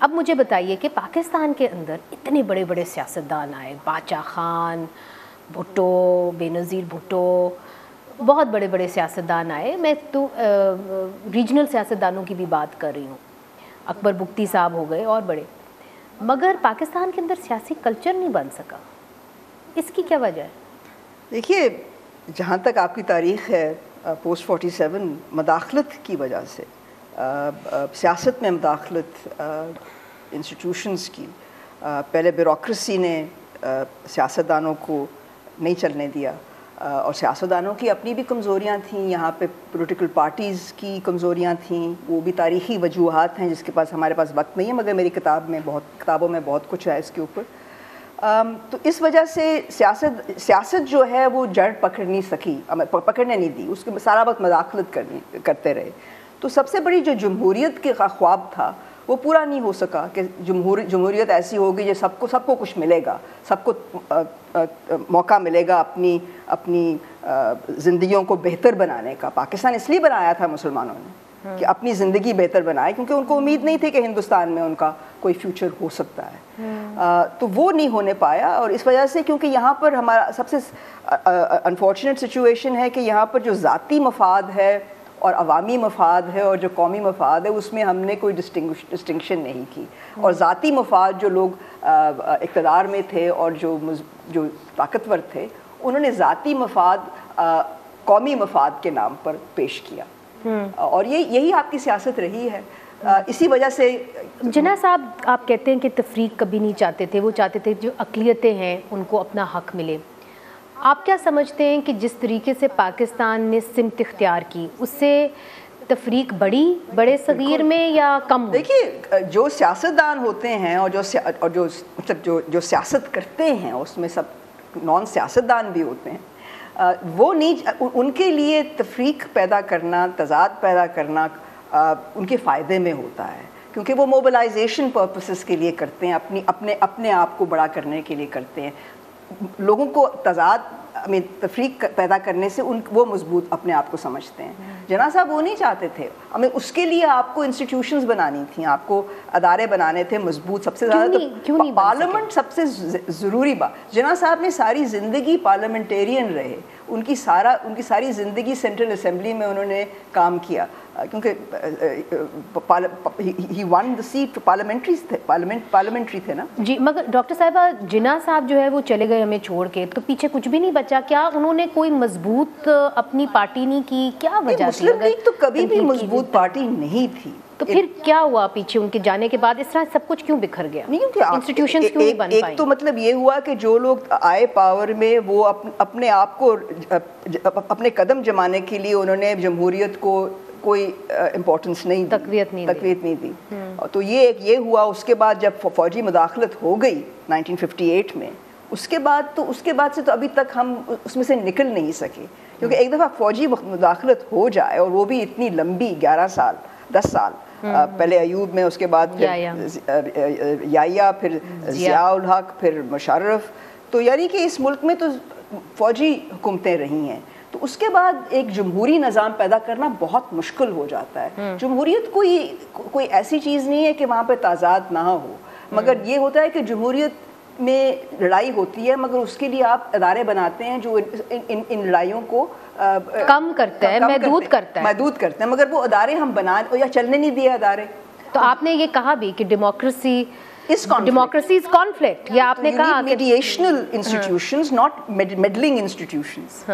اب مجھے بتائیے کہ پاکستان کے اندر اتنے بڑے بڑے سیاستدان آئے، باچا خان، بھٹو، بے نظیر بھٹو، بہت بڑے بڑے سیاستدان آئے. میں تو ریجنل سیاستدانوں کی بھی بات کر رہی ہوں. اکبر بگٹی صاحب ہو گئے اور بڑے، مگر پاکستان کے اندر سیاسی کلچر نہیں بن سکا. اس کی کیا وجہ ہے؟ دیکھیے، جہاں تک آپ کی تاریخ ہے پوسٹ 47 مداخلت کی وجہ سے، سیاست میں مداخلت انسٹیٹیوشنز کی، پہلے بیوروکریسی نے سیاستدانوں کو نہیں چلنے دیا، اور سیاستدانوں کی اپنی بھی کمزوریاں تھیں، یہاں پہ پولیٹیکل پارٹیز کی کمزوریاں تھیں، وہ بھی تاریخی وجوہات ہیں جس کے پاس ہمارے پاس وقت نہیں ہے، مگر میری کتابوں میں بہت کچھ ہے اس کے اوپر. تو اس وجہ سے سیاست جو ہے وہ جڑ پکڑنے نہیں دی، اس کے سارا وقت مداخلت کرتے رہے. تو سب سے بڑی جو جمہوریت کا خواب تھا وہ پورا نہیں ہو سکا کہ جمہوریت ایسی ہوگی جو سب کو کچھ ملے گا، سب کو موقع ملے گا اپنی زندگیوں کو بہتر بنانے کا. پاکستان اس لیے بنایا تھا مسلمانوں نے کہ اپنی زندگی بہتر بنائے، کیونکہ ان کو امید نہیں تھی کہ ہندوستان میں ان کا کوئی فیوچر ہو سکتا ہے. تو وہ نہیں ہونے پایا، اور اس وجہ سے کیونکہ یہاں پر ہمارا سب سے انفارچونیٹ سچویشن ہے کہ یہاں پر جو ذاتی مفاد ہے اور عوامی مفاد ہے اور جو قومی مفاد ہے اس میں ہم نے کوئی ڈسٹنکشن نہیں کی. اور ذاتی مفاد جو لوگ اقتدار میں تھے اور جو طاقتور تھے، انہوں نے ذاتی مفاد قومی مفاد کے نام پر پیش کیا، اور یہی آپ کی سیاست رہی ہے. اسی وجہ سے جناح صاحب، آپ کہتے ہیں کہ تفریق کبھی نہیں چاہتے تھے، وہ چاہتے تھے جو اقلیتیں ہیں ان کو اپنا حق ملے. آپ کیا سمجھتے ہیں کہ جس طریقے سے پاکستان نے سمت اختیار کی، اس سے تفریق بڑے صغیر میں یا کم؟ دیکھیے، جو سیاستدان ہوتے ہیں اور جو سیاست کرتے ہیں، اس میں سب نان سیاستدان بھی ہوتے ہیں، وہ نہیں، ان کے لیے تفریق پیدا کرنا، تضاد پیدا کرنا ان کے فائدے میں ہوتا ہے، کیونکہ وہ موبلائزیشن پرپسز کے لیے کرتے ہیں، اپنے آپ کو بڑا کرنے کے لیے کرتے ہیں. لوگوں کو تفریق پیدا کرنے سے وہ مضبوط اپنے آپ کو سمجھتے ہیں. جناح صاحب وہ نہیں چاہتے تھے. اس کے لیے آپ کو انسٹیٹیوشنز بنانی تھیں، آپ کو ادارے بنانے تھے مضبوط. سب سے زیادہ تو پارلیمنٹ سب سے ضروری بات. جناح صاحب نے ساری زندگی پارلیمنٹیرین رہے، ان کی ساری زندگی سینٹرل اسمبلی میں انہوں نے کام کیا، کیونکہ ہی ون دا سیٹ، پارلیمنٹری تھے نا. جی، مگر ڈاکٹر صاحبہ، جناح صاحب جو ہے وہ چلے گئے ہمیں چھوڑ کے، تو پیچھے کچھ بھی نہیں بچا. کیا انہوں نے کوئی مضبوط اپنی پارٹی نہیں کی؟ کیا وجہ تھی؟ مسلم لیگ تو کبھی بھی مضبوط پارٹی نہیں تھی. تو پھر کیا ہوا پیچھے ان کے جانے کے بعد؟ اس طرح سب کچھ کیوں بکھر گیا؟ انسٹیٹیوشنز کیوں نہیں بن پائیں؟ ایک تو مطلب یہ ہوا کہ جو لوگ آئے پاور میں، وہ اپنے آپ کو اپنے قدم جمانے کے لیے انہوں نے جمہوریت کو کوئی امپورٹنس نہیں دی، تقویت نہیں دی. تو یہ ہوا. اس کے بعد جب فوجی مداخلت ہو گئی 1958 میں، اس کے بعد سے تو ابھی تک ہم اس میں سے نکل نہیں سکے. کیونکہ ایک دفعہ فوجی مداخلت ہو جائے، اور وہ بھی اتنی لمبی 11 سال 10 سال، پہلے ایوب میں، اس کے بعد یایا، پھر ضیاء الحق، پھر مشرف، تو یعنی کہ اس ملک میں تو فوجی حکومتیں رہی ہیں. تو اس کے بعد ایک جمہوری نظام پیدا کرنا بہت مشکل ہو جاتا ہے. جمہوریت کوئی ایسی چیز نہیں ہے کہ وہاں پہ تضاد نہ ہو، مگر یہ ہوتا ہے کہ جمہوریت میں لڑائی ہوتی ہے، مگر اس کے لیے آپ ادارے بناتے ہیں جو ان لڑائیوں کو کم کرتا ہے، محدود کرتے ہیں. مگر وہ ادارے ہم یا چلنے نہیں دیے ادارے. تو آپ نے یہ کہا بھی کہ ڈیموکریسی از کانفلکٹ، یا آپ نے کہا میڈیشنل انسٹیٹیوشنز، ناٹ میڈلنگ انسٹیٹیوشنز.